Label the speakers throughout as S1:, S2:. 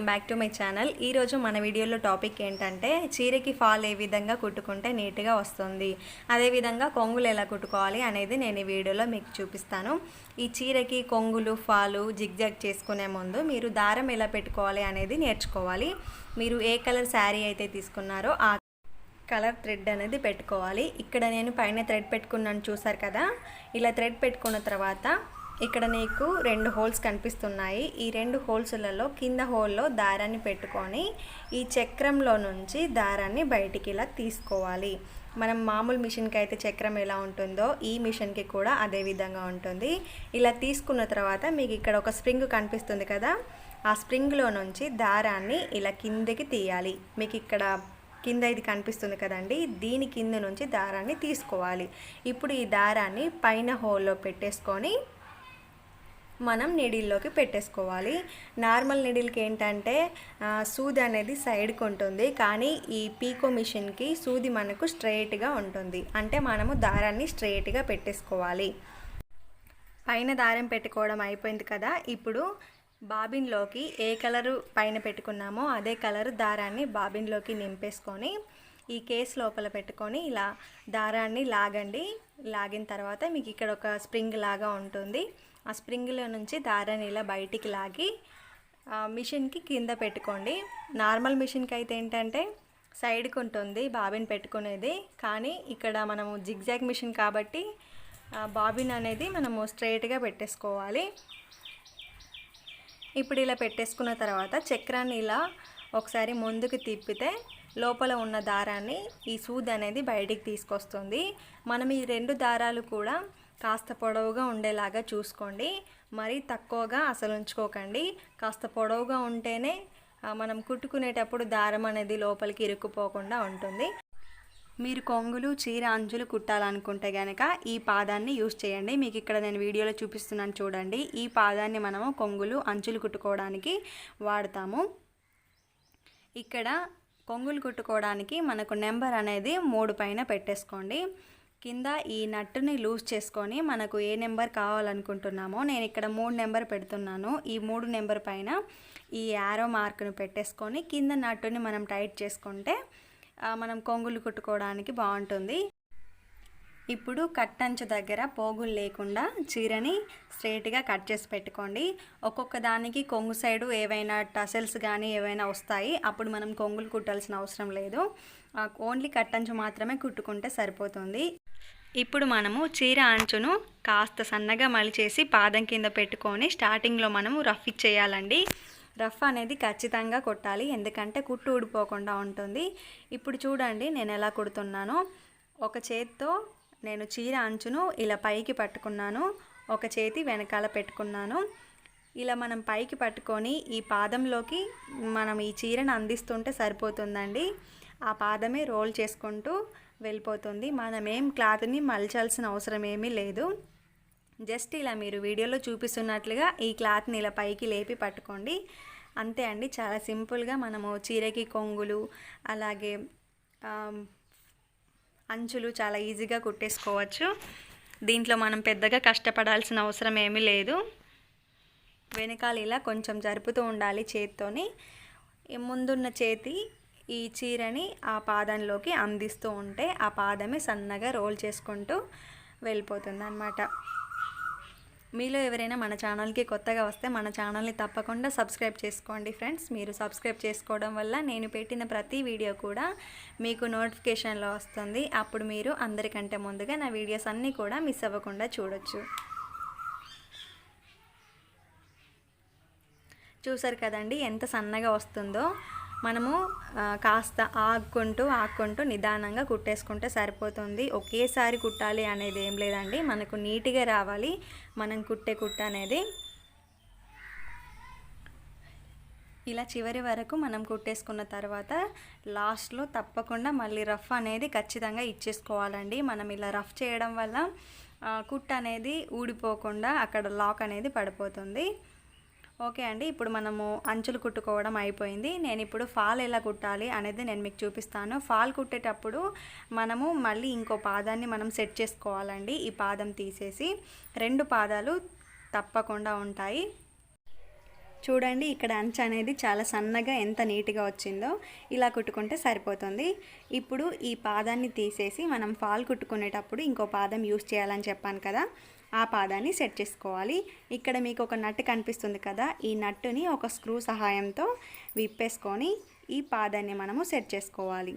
S1: Welcome back to my channel. ఈరోజు మన వీడియోలో టాపిక్ ఏంటంటే చీరకి ఫాల్ ఏ విధంగా కుట్టుకుంటే నీట్గా వస్తుంది, అదేవిధంగా కొంగులు ఎలా కుట్టుకోవాలి అనేది నేను ఈ వీడియోలో మీకు చూపిస్తాను. ఈ చీరకి కొంగులు ఫాలు జిగ్జాగ్ చేసుకునే ముందు మీరు దారం ఎలా పెట్టుకోవాలి అనేది నేర్చుకోవాలి. మీరు ఏ కలర్ శారీ అయితే తీసుకున్నారో ఆ కలర్ థ్రెడ్ అనేది పెట్టుకోవాలి. ఇక్కడ నేను పైన థ్రెడ్ పెట్టుకున్నాను, చూసారు కదా. ఇలా థ్రెడ్ పెట్టుకున్న తర్వాత ఇక్కడ నీకు 2 హోల్స్ కనిపిస్తున్నాయి. ఈ 2 హోల్స్లలో కింద హోల్లో దారాన్ని పెట్టుకొని ఈ చక్రంలో నుంచి దారాన్ని బయటికి ఇలా తీసుకోవాలి. మనం మామూలు మిషన్కి అయితే చక్రం ఎలా ఉంటుందో ఈ మిషన్కి కూడా అదే విధంగా ఉంటుంది. ఇలా తీసుకున్న తర్వాత మీకు ఇక్కడ ఒక స్ప్రింగ్ కనిపిస్తుంది కదా, ఆ స్ప్రింగ్లో నుంచి దారాన్ని ఇలా కిందకి తీయాలి. మీకు ఇక్కడ కింద ఇది కనిపిస్తుంది కదండి, దీని కింద నుంచి దారాన్ని తీసుకోవాలి. ఇప్పుడు ఈ దారాన్ని పైన హోల్లో పెట్టేసుకొని మనం నీడిల్లోకి పెట్టేసుకోవాలి. నార్మల్ నీడిల్కి ఏంటంటే సూది అనేది సైడ్కి ఉంటుంది, కానీ ఈ పీకో మిషన్కి సూది మనకు స్ట్రైట్గా ఉంటుంది. అంటే మనము దారాన్ని స్ట్రైట్గా పెట్టేసుకోవాలి. పైన దారం పెట్టుకోవడం అయిపోయింది కదా. ఇప్పుడు బాబిన్లోకి ఏ కలరు పైన పెట్టుకున్నామో అదే కలరు దారాన్ని బాబిన్లోకి నింపేసుకొని ఈ కేస్ లోపల పెట్టుకొని ఇలా దారాన్ని లాగండి. లాగిన తర్వాత మీకు ఇక్కడ ఒక స్ప్రింగ్ లాగా ఉంటుంది. ఆ స్ప్రింగ్లో నుంచి దారాన్ని ఇలా బయటికి లాగి మిషన్కి కింద పెట్టుకోండి. నార్మల్ మిషన్కి అయితే ఏంటంటే సైడ్కి ఉంటుంది బాబిన్ పెట్టుకునేది, కానీ ఇక్కడ మనము జిగ్జాగ్ మిషన్ కాబట్టి బాబిన్ అనేది మనము స్ట్రైట్గా పెట్టేసుకోవాలి. ఇప్పుడు ఇలా పెట్టేసుకున్న తర్వాత చక్రాన్ని ఇలా ఒకసారి ముందుకు తిప్పితే లోపల ఉన్న దారాన్ని ఈ సూది అనేది బయటికి తీసుకొస్తుంది. మనం ఈ 2 దారాలు కూడా కాస్త పొడవుగా ఉండేలాగా చూసుకోండి. మరీ తక్కువగా అసలు ఉంచుకోకండి. కాస్త పొడవుగా ఉంటేనే మనం కుట్టుకునేటప్పుడు దారం అనేది లోపలికి ఇరుక్కుపోకుండా ఉంటుంది. మీరు కొంగులు చీర అంచులు కుట్టాలనుకుంటే కనుక ఈ పాదాన్ని యూజ్ చేయండి. మీకు ఇక్కడ నేను వీడియోలో చూపిస్తున్నాను చూడండి. ఈ పాదాన్ని మనము కొంగులు అంచులు కుట్టుకోవడానికి వాడతాము. ఇక్కడ కొంగులు కుట్టుకోవడానికి మనకు నెంబర్ అనేది 3 పైన పెట్టేసుకోండి. కింద ఈ నట్టుని లూజ్ చేసుకొని మనకు ఏ నెంబర్ కావాలనుకుంటున్నామో నేను ఇక్కడ 3 నెంబర్ పెడుతున్నాను. ఈ 3 నెంబర్ పైన ఈ యారో మార్క్ను పెట్టేసుకొని కింద నట్టుని మనం టైట్ చేసుకుంటే మనం కొంగులు కుట్టుకోవడానికి బాగుంటుంది. ఇప్పుడు కట్టంచు దగ్గర పోగులు లేకుండా చీరని స్ట్రైట్గా కట్ చేసి పెట్టుకోండి. ఒక్కొక్క దానికి కొంగు సైడు ఏవైనా టసల్స్ కానీ ఏవైనా వస్తాయి, అప్పుడు మనం కొంగులు కుట్టాల్సిన అవసరం లేదు. ఓన్లీ కట్టంచు మాత్రమే కుట్టుకుంటే సరిపోతుంది. ఇప్పుడు మనము చీర అంచును కాస్త సన్నగా మలిచేసి పాదం కింద పెట్టుకొని స్టార్టింగ్లో మనము రఫ్ ఇచ్చేయాలండి. రఫ్ అనేది ఖచ్చితంగా కొట్టాలి, ఎందుకంటే కుట్టు ఊడిపోకుండా ఉంటుంది. ఇప్పుడు చూడండి నేను ఎలా కుడుతున్నానో. ఒక చేత్తో నేను చీర అంచును ఇలా పైకి పట్టుకున్నాను, ఒక చేతి వెనకాల పెట్టుకున్నాను. ఇలా మనం పైకి పట్టుకొని ఈ పాదంలోకి మనం ఈ చీరను అందిస్తుంటే సరిపోతుందండి. ఆ పాదమే రోల్ చేసుకుంటూ వెళ్ళిపోతుంది. మనం ఏం క్లాత్ని మలచాల్సిన అవసరం ఏమీ లేదు. జస్ట్ ఇలా మీరు వీడియోలో చూపిస్తున్నట్లుగా ఈ క్లాత్ని ఇలా పైకి లేపి పట్టుకోండి, అంతే అండి. చాలా సింపుల్గా మనము చీరకి కొంగులు అలాగే అంచులు చాలా ఈజీగా కుట్టేసుకోవచ్చు. దీంట్లో మనం పెద్దగా కష్టపడాల్సిన అవసరం ఏమీ లేదు. వెనకాల ఇలా కొంచెం జరుపుతూ ఉండాలి చేత్తోని. ముందున్న చేతి ఈ చీరని ఆ పాదంలోకి అందిస్తూ ఉంటే ఆ పాదమే సన్నగా రోల్ చేసుకుంటూ వెళ్ళిపోతుంది అన్నమాట. మీలో ఎవరైనా మన ఛానల్కి కొత్తగా వస్తే మన ఛానల్ని తప్పకుండా సబ్స్క్రైబ్ చేసుకోండి ఫ్రెండ్స్. మీరు సబ్స్క్రైబ్ చేసుకోవడం వల్ల నేను పెట్టిన ప్రతి వీడియో కూడా మీకు నోటిఫికేషన్లో వస్తుంది. అప్పుడు మీరు అందరికంటే ముందుగా నా వీడియోస్ అన్నీ కూడా మిస్ అవ్వకుండా చూడొచ్చు. చూసారు కదండి ఎంత సన్నగా వస్తుందో. మనము కాస్త ఆగుకుంటూ నిదానంగా కుట్టేసుకుంటే సరిపోతుంది. ఒకేసారి కుట్టాలి అనేది ఏం లేదండి, మనకు నీట్గా రావాలి మనం కుట్టే కుట్ట అనేది. ఇలా చివరి వరకు మనం కుట్టేసుకున్న తర్వాత లాస్ట్లో తప్పకుండా మళ్ళీ రఫ్ అనేది ఖచ్చితంగా ఇచ్చేసుకోవాలండి. మనం ఇలా రఫ్ చేయడం వల్ల కుట్ట అనేది ఊడిపోకుండా అక్కడ లాక్ అనేది పడిపోతుంది. ఓకే అండి, ఇప్పుడు మనము అంచులు కుట్టుకోవడం అయిపోయింది. నేను ఇప్పుడు ఫాల్ ఎలా కుట్టాలి అనేది నేను మీకు చూపిస్తాను. ఫాల్ కుట్టేటప్పుడు మనము మళ్ళీ ఇంకో పాదాన్ని మనం సెట్ చేసుకోవాలండి. ఈ పాదం తీసేసి 2 పాదాలు తప్పకుండా ఉంటాయి. చూడండి ఇక్కడ అంచు అనేది చాలా సన్నగా ఎంత నీట్గా వచ్చిందో. ఇలా కుట్టుకుంటే సరిపోతుంది. ఇప్పుడు ఈ పాదాన్ని తీసేసి మనం ఫాల్ కుట్టుకునేటప్పుడు ఇంకో పాదం యూస్ చేయాలని చెప్పాను కదా, ఆ పాదాన్ని సెట్ చేసుకోవాలి. ఇక్కడ మీకు ఒక నట్టు కనిపిస్తుంది కదా, ఈ నట్టుని ఒక స్క్రూ సహాయంతో విప్పేసుకొని ఈ పాదాన్ని మనము సెట్ చేసుకోవాలి.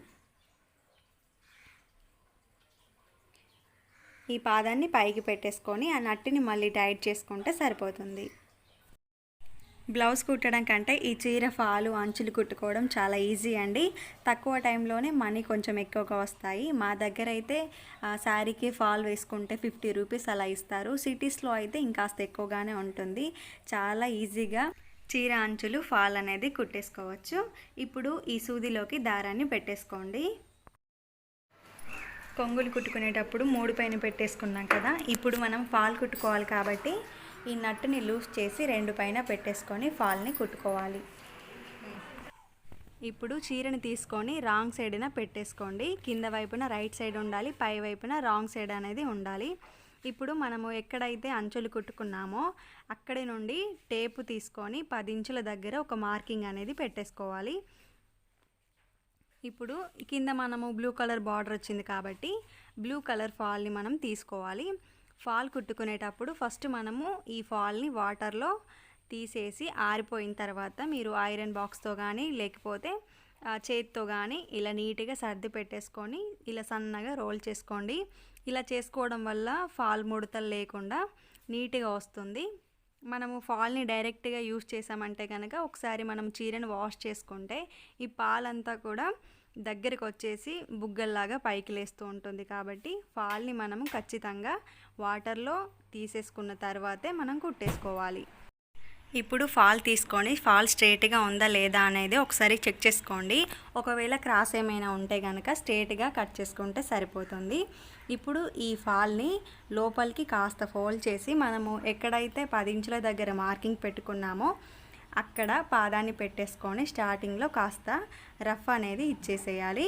S1: ఈ పాదాన్ని పైకి పెట్టేసుకొని ఆ నట్టుని మళ్ళీ టైట్ చేసుకుంటే సరిపోతుంది. బ్లౌజ్ కుట్టడం కంటే ఈ చీర ఫాలు అంచులు కుట్టుకోవడం చాలా ఈజీ అండి. తక్కువ టైంలోనే మనీ కొంచెం ఎక్కువగా వస్తాయి. మా దగ్గర అయితే శారీకి ఫాల్ వేసుకుంటే 50 రూపీస్ అలా ఇస్తారు. సిటీస్లో అయితే ఇంకాస్త ఎక్కువగానే ఉంటుంది. చాలా ఈజీగా చీర అంచులు ఫాల్ అనేది కుట్టేసుకోవచ్చు. ఇప్పుడు ఈ సూదిలోకి దారాన్ని పెట్టేసుకోండి. కొంగులు కుట్టుకునేటప్పుడు 3 పైన పెట్టేసుకున్నాం కదా, ఇప్పుడు మనం ఫాల్ కుట్టుకోవాలి కాబట్టి ఈ నట్టుని లూజ్ చేసి 2 పైన పెట్టేసుకొని ఫాల్ని కుట్టుకోవాలి. ఇప్పుడు చీరని తీసుకొని రాంగ్ సైడ్న పెట్టేసుకోండి. కింద వైపున రైట్ సైడ్ ఉండాలి, పై వైపున రాంగ్ సైడ్ అనేది ఉండాలి. ఇప్పుడు మనము ఎక్కడైతే అంచులు కుట్టుకున్నామో అక్కడి నుండి టేపు తీసుకొని 10 ఇంచుల దగ్గర ఒక మార్కింగ్ అనేది పెట్టేసుకోవాలి. ఇప్పుడు కింద మనము బ్లూ కలర్ బార్డర్ వచ్చింది కాబట్టి బ్లూ కలర్ ఫాల్ని మనం తీసుకోవాలి. ఫాల్ కుట్టుకునేటప్పుడు ఫస్ట్ మనము ఈ ఫాల్ని వాటర్లో తీసేసి ఆరిపోయిన తర్వాత మీరు ఐరన్ బాక్స్తో కానీ లేకపోతే చేతితో కానీ ఇలా నీట్గా సర్ది పెట్టేసుకొని ఇలా సన్నగా రోల్ చేసుకోండి. ఇలా చేసుకోవడం వల్ల ఫాల్ ముడతలు లేకుండా నీట్గా వస్తుంది. మనము ఫాల్ని డైరెక్ట్గా యూస్ చేసామంటే కనుక ఒకసారి మనం చీరను వాష్ చేసుకుంటే ఈ పాలంతా కూడా దగ్గరికి వచ్చేసి బుగ్గల్లాగా పైకి లేస్తూ ఉంటుంది. కాబట్టి ఫాల్ని మనము ఖచ్చితంగా వాటర్లో తీసేసుకున్న తర్వాతే మనం కుట్టేసుకోవాలి. ఇప్పుడు ఫాల్ తీసుకొని ఫాల్ స్ట్రేట్గా ఉందా లేదా అనేది ఒకసారి చెక్ చేసుకోండి. ఒకవేళ క్రాస్ ఏమైనా ఉంటే కనుక స్ట్రేట్గా కట్ చేసుకుంటే సరిపోతుంది. ఇప్పుడు ఈ ఫాల్ని లోపలికి కాస్త ఫోల్డ్ చేసి మనము ఎక్కడైతే 10 ఇంచుల దగ్గర మార్కింగ్ పెట్టుకున్నామో అక్కడ పాదాన్ని పెట్టేసుకొని స్టార్టింగ్లో కాస్త రఫ్ అనేది ఇచ్చేసేయాలి.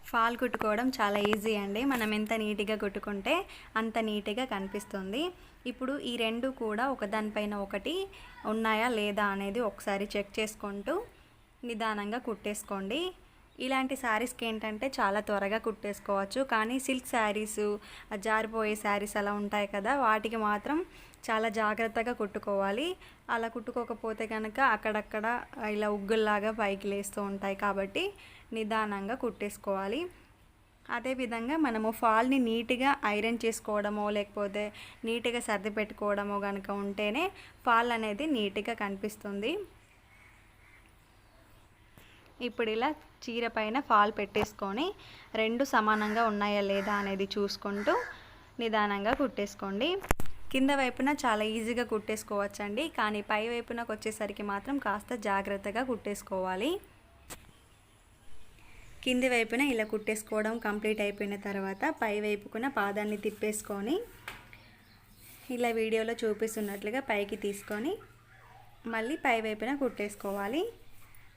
S1: ఫాల్ కుట్టుకోవడం చాలా ఈజీ అండి. మనం ఎంత నీట్గా కుట్టుకుంటే అంత నీట్గా కనిపిస్తుంది. ఇప్పుడు ఈ రెండు కూడా ఒకదానిపైన ఒకటి ఉన్నాయా లేదా అనేది ఒకసారి చెక్ చేసుకుంటూ నిదానంగా కుట్టేసుకోండి. ఇలాంటి శారీస్కి ఏంటంటే చాలా త్వరగా కుట్టేసుకోవచ్చు. కానీ సిల్క్ శారీసు, జారిపోయే శారీస్ అలా ఉంటాయి కదా, వాటికి మాత్రం చాలా జాగ్రత్తగా కుట్టుకోవాలి. అలా కుట్టుకోకపోతే కనుక అక్కడక్కడ ఇలా ఉగ్గుల్లాగా పైకి లేస్తూ ఉంటాయి. కాబట్టి నిదానంగా కుట్టేసుకోవాలి. అదేవిధంగా మనము ఫాల్ని నీట్గా ఐరన్ చేసుకోవడమో లేకపోతే నీట్గా సర్ది పెట్టుకోవడమో కనుక ఉంటేనే ఫాల్ అనేది నీట్గా కనిపిస్తుంది. ఇప్పుడు ఇలా చీర పైన ఫాల్ పెట్టేసుకొని రెండు సమానంగా ఉన్నాయా లేదా అనేది చూసుకుంటూ నిదానంగా కుట్టేసుకోండి. కింద వైపున చాలా ఈజీగా కుట్టేసుకోవచ్చండి. కానీ పై వైపునకు వచ్చేసరికి మాత్రం కాస్త జాగ్రత్తగా కుట్టేసుకోవాలి. కింది వైపున ఇలా కుట్టేసుకోవడం కంప్లీట్ అయిపోయిన తర్వాత పై వైపుకున పాదాన్ని తిప్పేసుకొని ఇలా వీడియోలో చూపిస్తున్నట్లుగా పైకి తీసుకొని మళ్ళీ పై వైపున కుట్టేసుకోవాలి.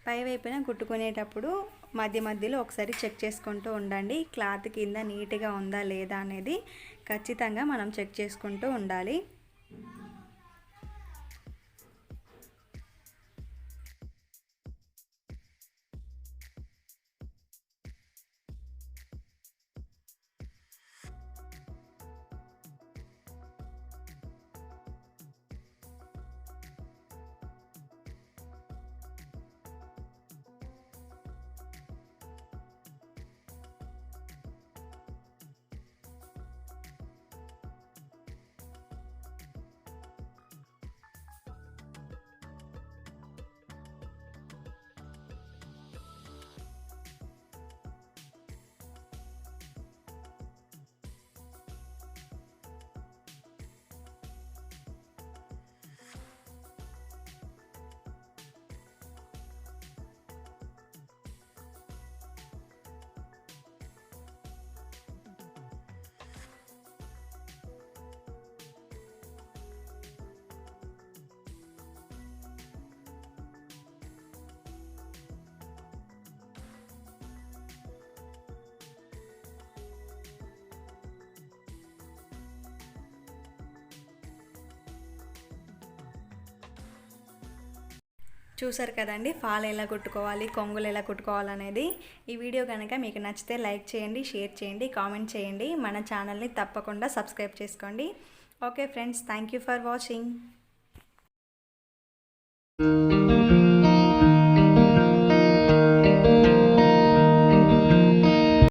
S1: పై వైపున కుట్టుకునేటప్పుడు మధ్య మధ్యలో ఒకసారి చెక్ చేసుకుంటూ ఉండండి. క్లాత్ కింద నీట్గా ఉందా లేదా అనేది ఖచ్చితంగా మనం చెక్ చేసుకుంటూ ఉండాలి. చూసారు కదండి ఫాల్ ఎలా కుట్టుకోవాలి, కొంగులు ఎలా కుట్టుకోవాలనేది. ఈ వీడియో కనుక మీకు నచ్చితే లైక్ చేయండి, షేర్ చేయండి, కామెంట్ చేయండి. మన ఛానల్ని తప్పకుండా సబ్స్క్రైబ్ చేసుకోండి. Okay friends, thank you for watching.